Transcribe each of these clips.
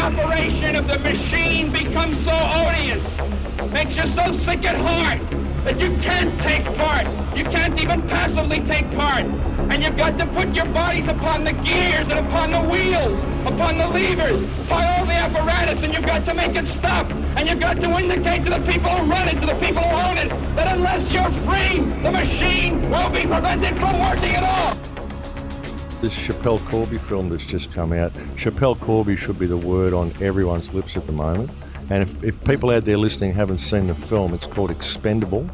operation of the machine becomes so odious, makes you so sick at heart that you can't take part. You can't even passively take part. And you've got to put your bodies upon the gears and upon the wheels, upon the levers, by all the apparatus, and you've got to make it stop. And you've got to indicate to the people who run it, to the people who own it, that unless you're free, the machine will be prevented from working at all. This Chappelle Corby film that's just come out, Chappelle Corby should be the word on everyone's lips at the moment. And if people out there listening haven't seen the film, it's called Expendable.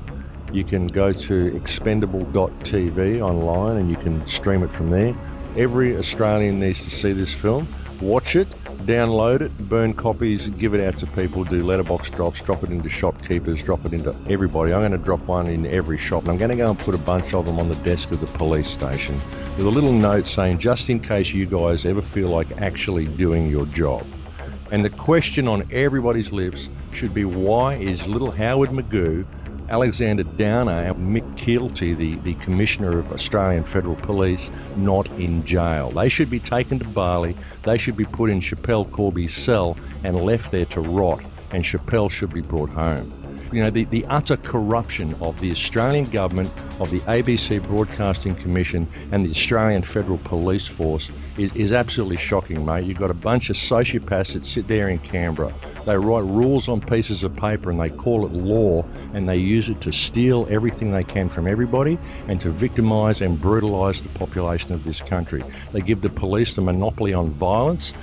You can go to expendable.tv online and you can stream it from there. Every Australian needs to see this film. Watch it, download it, burn copies, give it out to people, do letterbox drops, drop it into shopkeepers, drop it into everybody. I'm going to drop one in every shop, and I'm going to go and put a bunch of them on the desk of the police station with a little note saying, just in case you guys ever feel like actually doing your job. And the question on everybody's lips should be, why is little Howard Magoo, Alexander Downer, and Mick Keelty, the Commissioner of Australian Federal Police, not in jail? They should be taken to Bali, they should be put in Chappelle Corby's cell and left there to rot, and Chappelle should be brought home. You know, the utter corruption of the Australian government, of the ABC Broadcasting Commission and the Australian Federal Police Force is absolutely shocking, mate. You've got a bunch of sociopaths that sit there in Canberra. They write rules on pieces of paper and they call it law, and they use it to steal everything they can from everybody and to victimise and brutalise the population of this country. They give the police the monopoly on violence.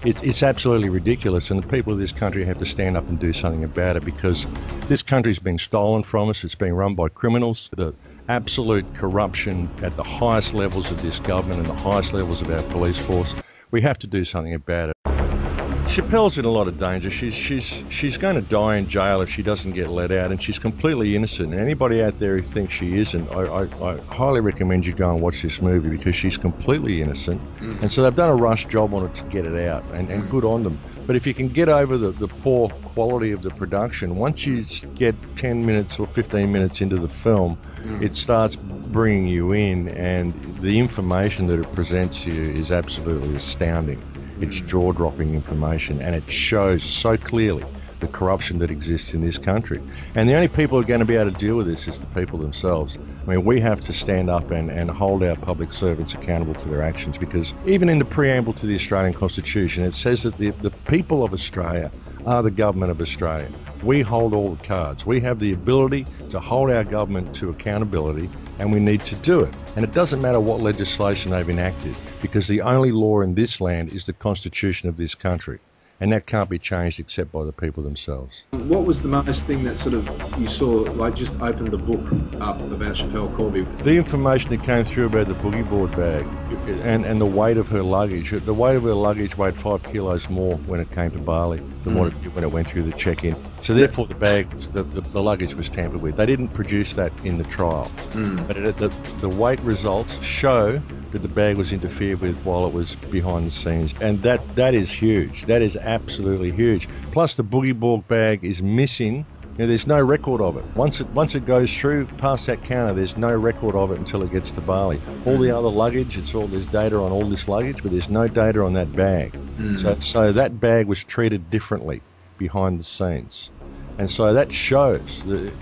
It's absolutely ridiculous, and the people of this country have to stand up and do something about it, because this country's been stolen from us. It's being run by criminals. The absolute corruption at the highest levels of this government and the highest levels of our police force. We have to do something about it. Chappelle's in a lot of danger. She's going to die in jail if she doesn't get let out, and she's completely innocent. And anybody out there who thinks she isn't, I highly recommend you go and watch this movie, because she's completely innocent. And so they've done a rush job on it to get it out, and good on them. But if you can get over the poor quality of the production, once you get 10 minutes or 15 minutes into the film, it starts bringing you in, and the information that it presents you is absolutely astounding. It's jaw-dropping information, and it shows so clearly the corruption that exists in this country. And the only people who are going to be able to deal with this is the people themselves. I mean, we have to stand up and hold our public servants accountable for their actions, because even in the preamble to the Australian Constitution, it says that the people of Australia are the government of Australia. We hold all the cards. We have the ability to hold our government to accountability, and we need to do it. And it doesn't matter what legislation they've enacted, because the only law in this land is the Constitution of this country. And that can't be changed except by the people themselves. What was the most thing that sort of you saw, like, just opened the book up about Chappelle Corby? The information that came through about the boogie board bag and the weight of her luggage. The weight of her luggage weighed 5 kilos more when it came to Bali than what it did when it went through the check-in. So therefore the luggage was tampered with. They didn't produce that in the trial. But the weight results show that the bag was interfered with while it was behind the scenes, and that is huge. That is absolutely huge. Plus, the boogie board bag is missing. You know, there's no record of it. Once it goes through past that counter, there's no record of it until it gets to Bali. All the other luggage, there's data on all this luggage, but there's no data on that bag. So that bag was treated differently behind the scenes. And so that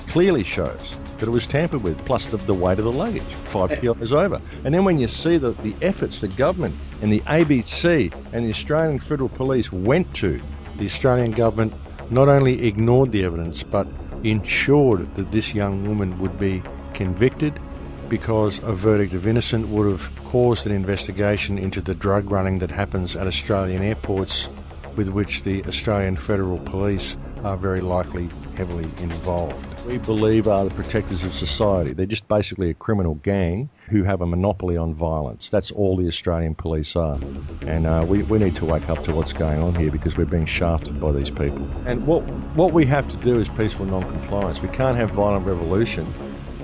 clearly shows that it was tampered with, plus the weight of the luggage, 5 kilos over. And then when you see the efforts the government and the ABC and the Australian Federal Police went to, the Australian government not only ignored the evidence, but ensured that this young woman would be convicted, because a verdict of innocent would have caused an investigation into the drug running that happens at Australian airports, with which the Australian Federal Police are very likely heavily involved. We believe are the protectors of society. They're just basically a criminal gang who have a monopoly on violence. That's all the Australian police are. And we need to wake up to what's going on here, because we're being shafted by these people. And what we have to do is peaceful non-compliance. We can't have violent revolution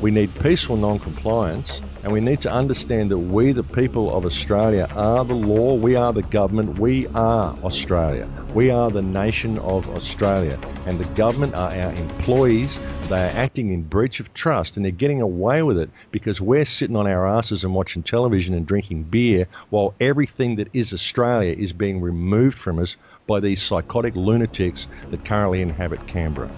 We need peaceful non-compliance, and we need to understand that we, the people of Australia, are the law, we are the government, we are Australia. We are the nation of Australia, and the government are our employees. They are acting in breach of trust, and they're getting away with it because we're sitting on our asses and watching television and drinking beer while everything that is Australia is being removed from us by these psychotic lunatics that currently inhabit Canberra.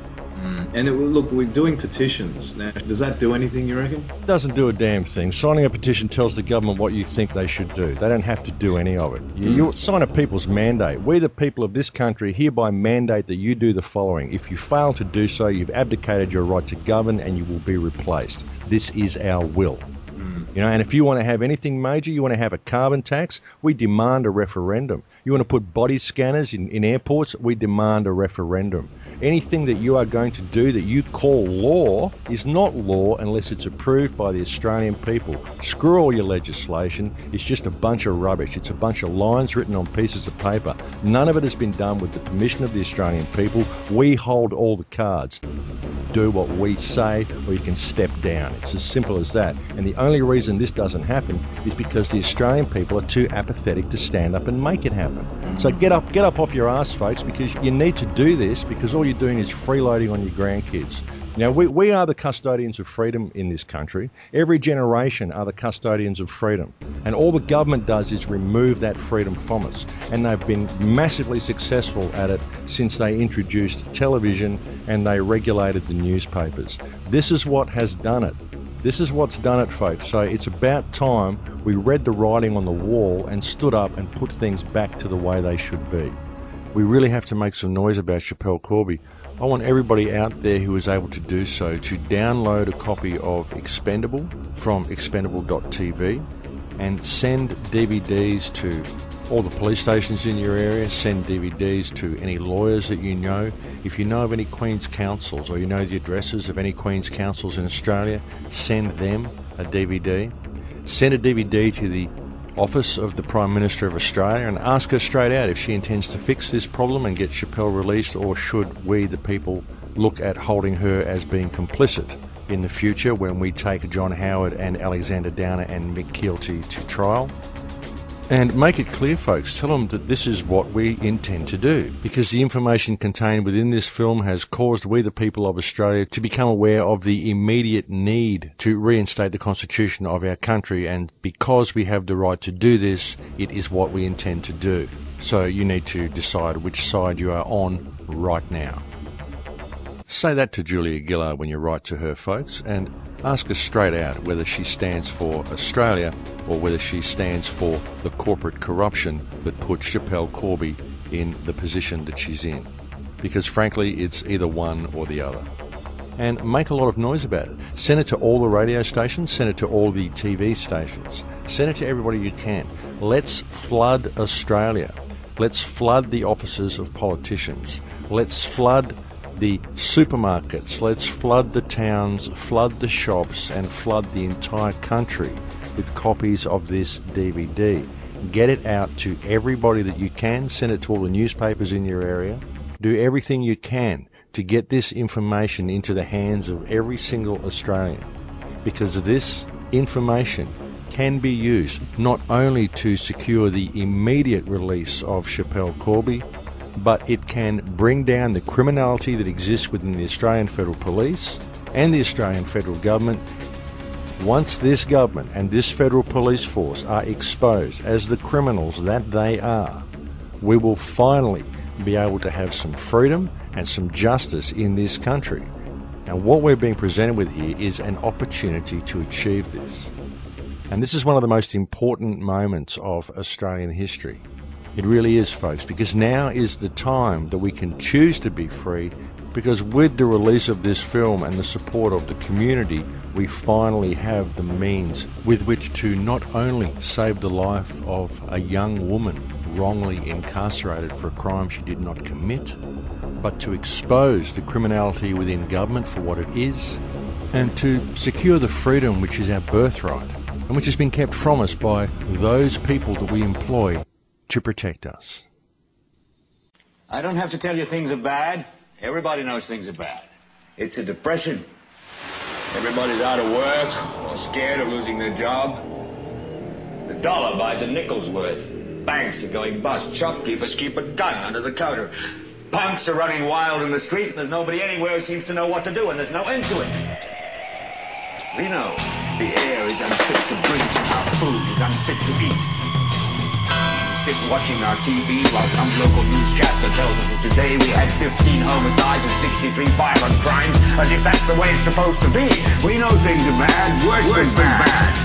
And look, we're doing petitions now. Does that do anything, you reckon? It doesn't do a damn thing. Signing a petition tells the government what you think they should do. They don't have to do any of it. You sign a people's mandate. We, the people of this country, hereby mandate that you do the following. If you fail to do so, you've abdicated your right to govern and you will be replaced. This is our will. You know, and if you want to have anything major, you want to have a carbon tax, we demand a referendum. You want to put body scanners in airports, we demand a referendum. Anything that you are going to do that you call law is not law unless it's approved by the Australian people. Screw all your legislation. It's just a bunch of rubbish. It's a bunch of lines written on pieces of paper. None of it has been done with the permission of the Australian people. We hold all the cards. Do what we say or you can step down. It's as simple as that. And the only reason this doesn't happen is because the Australian people are too apathetic to stand up and make it happen. So get up off your ass, folks, because you need to do this, because all you're doing is freeloading on your grandkids. Now, we are the custodians of freedom in this country. Every generation are the custodians of freedom. And all the government does is remove that freedom from us. And they've been massively successful at it since they introduced television and they regulated the newspapers. This is what has done it. This is what's done it, folks. So it's about time we read the writing on the wall and stood up and put things back to the way they should be. We really have to make some noise about Schapelle Corby. I want everybody out there who is able to do so to download a copy of Expendable from expendable.tv and send DVDs to all the police stations in your area, send DVDs to any lawyers that you know. If you know of any Queen's Counsels or you know the addresses of any Queen's Counsels in Australia, send them a DVD. Send a DVD to the Office of the Prime Minister of Australia and ask her straight out if she intends to fix this problem and get Schapelle released, or should we, the people, look at holding her as being complicit in the future when we take John Howard and Alexander Downer and Mick Keelty to trial. And make it clear, folks, tell them that this is what we intend to do, because the information contained within this film has caused we, the people of Australia, to become aware of the immediate need to reinstate the Constitution of our country, and because we have the right to do this, it is what we intend to do. So you need to decide which side you are on right now. Say that to Julia Gillard when you write to her, folks, and ask her straight out whether she stands for Australia or whether she stands for the corporate corruption that put Schapelle Corby in the position that she's in. Because frankly, it's either one or the other. And make a lot of noise about it. Send it to all the radio stations, send it to all the TV stations, send it to everybody you can. Let's flood Australia. Let's flood the offices of politicians. Let's flood the supermarkets, let's flood the towns, flood the shops, and flood the entire country with copies of this DVD. Get it out to everybody that you can. Send it to all the newspapers in your area. Do everything you can to get this information into the hands of every single Australian, because this information can be used not only to secure the immediate release of Schapelle Corby, but it can bring down the criminality that exists within the Australian Federal Police and the Australian Federal Government. Once this government and this Federal Police Force are exposed as the criminals that they are, we will finally be able to have some freedom and some justice in this country. And what we're being presented with here is an opportunity to achieve this. And this is one of the most important moments of Australian history. It really is, folks, because now is the time that we can choose to be free, because with the release of this film and the support of the community, we finally have the means with which to not only save the life of a young woman wrongly incarcerated for a crime she did not commit, but to expose the criminality within government for what it is, and to secure the freedom which is our birthright, and which has been kept from us by those people that we employ to protect us. I don't have to tell you things are bad. Everybody knows things are bad. It's a depression. Everybody's out of work or scared of losing their job. The dollar buys a nickel's worth. Banks are going bust. Shopkeepers keep a gun under the counter. Punks are running wild in the street, and there's nobody anywhere who seems to know what to do, and there's no end to it. We know the air is unfit to breathe, and our food is unfit to eat. We sit watching our TV while some local newscaster tells us that today we had 15 homicides and 63 violent crimes, as if that's the way it's supposed to be. We know things are bad, worse than bad.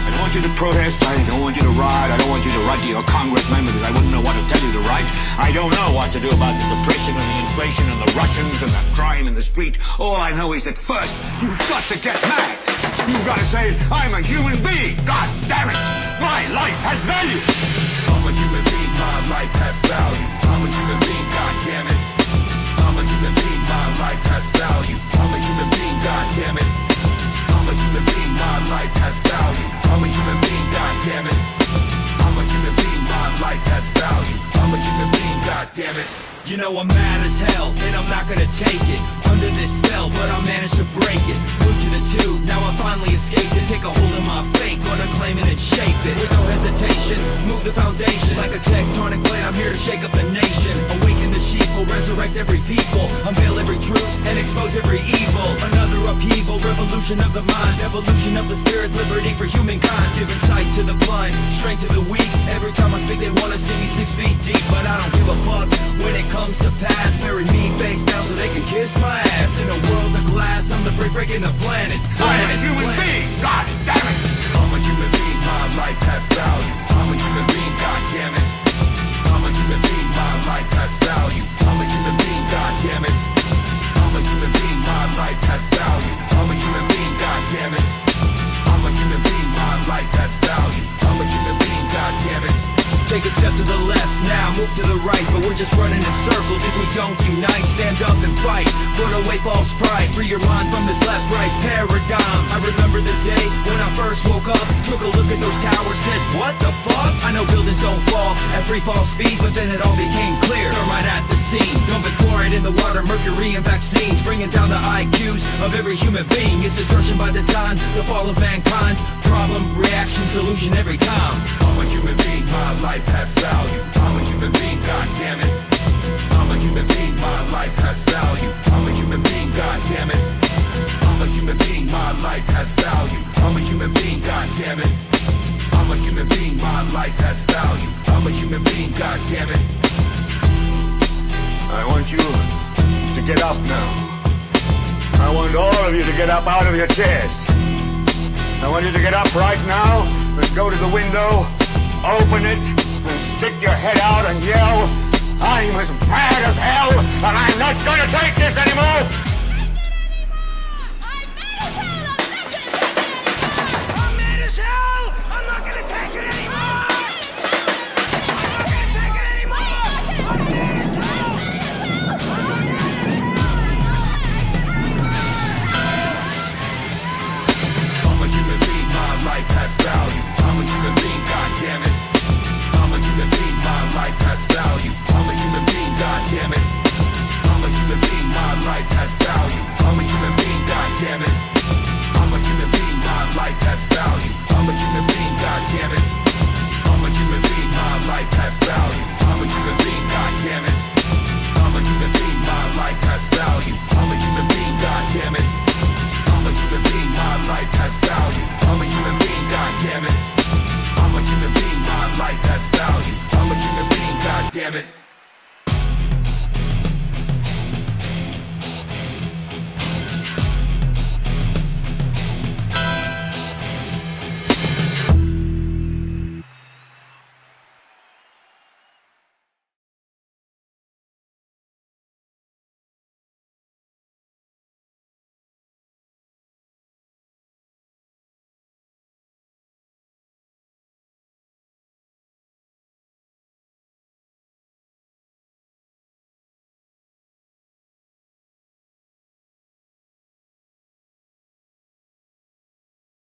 I don't want you to protest, I don't want you to riot, I don't want you to write to your congressman because I wouldn't know what to tell you to write. I don't know what to do about the depression and the inflation and the Russians and the crime in the street. All I know is that first, you've got to get mad. You've got to say, I'm a human being. God damn it, my life has value. I'm a human being, my life has value. I'm a human being, God damn it. I'm a human being, my life has value. I'm a human being, God damn it. I'm a human being, my life has value. I'm a human being, God damn it. I'm a human being, my life has value. I'm a human being, God damn it. You know I'm mad as hell, and I'm not gonna take it under this spell, but I managed to break it. Glued to the tube, now I finally escaped it. Take a hold of my fate, gonna claim it and shape it. With no hesitation, move the foundation. Like a tectonic plate, I'm here to shake up the nation. Awaken the sheep, will resurrect every people. Unveil every truth, and expose every evil. Another upheaval, revolution of the mind. Evolution of the spirit, liberty for humankind. Giving sight to the blind, strength to the weak. Every time I speak, they wanna see me 6 feet deep. But I don't give a fuck when it comes to pass. Bury me face down so they can kiss my ass. In a world of glass, I'm the brick breaking the planet. I'm a human being, God damn it. I'm a human being, my life has value. I'm a human being, God damn it. I'm a human being, my life has value. I'm a human being, God damn it. I'm a human being, my life has value. I'm a human being, God damn it. I'm a human being, my life has value. I'm a human being, God damn it. Take a step to the left, now move to the right. But we're just running in circles if we don't unite. Stand up and fight, put away false pride. Free your mind from this left-right paradigm. I remember the day when I first woke up. Took a look at those towers, said what the fuck? I know buildings don't fall at free fall speed, but then it all became clear. Thermite at the scene, dumping fluoride in the water, mercury and vaccines, bringing down the IQs of every human being. It's destruction by design, the fall of mankind. Problem, reaction, solution every time. I'm a human being, my life has value. I'm a human being, God damn it. I'm a human being, my life has value. I'm a human being, God damn it. I'm a human being, my life has value. I'm a human being, God damn it. I'm a human being, my life has value. I'm a human being, God damn it. I want you to get up now. I want all of you to get up out of your chairs. I want you to get up right now and go to the window, open it, and stick your head out and yell, I'm as mad as hell, and I'm not gonna take this anymore! I'm mad as hell! I'm not gonna take it anymore! I'm not gonna take it anymore! I'm mad as hell! I'm a human being, my life has value. I'm a human being, God damn it. I'm a human being, my life has value. I'm a human being, God damn it. I'm a human being, my life has value. I'm a human being, God damn it. I'm a human being, my life has value. I'm a human being, God damn it. I'm a human being, my life has value. I'm a human being, God damn it. I'm a human being, my life has value. I'm a human being, God damn it. I'm a human being, my life has value. I'm a human being, God damn it. I'm a human being, my life has value. I'm a human being, God damn it.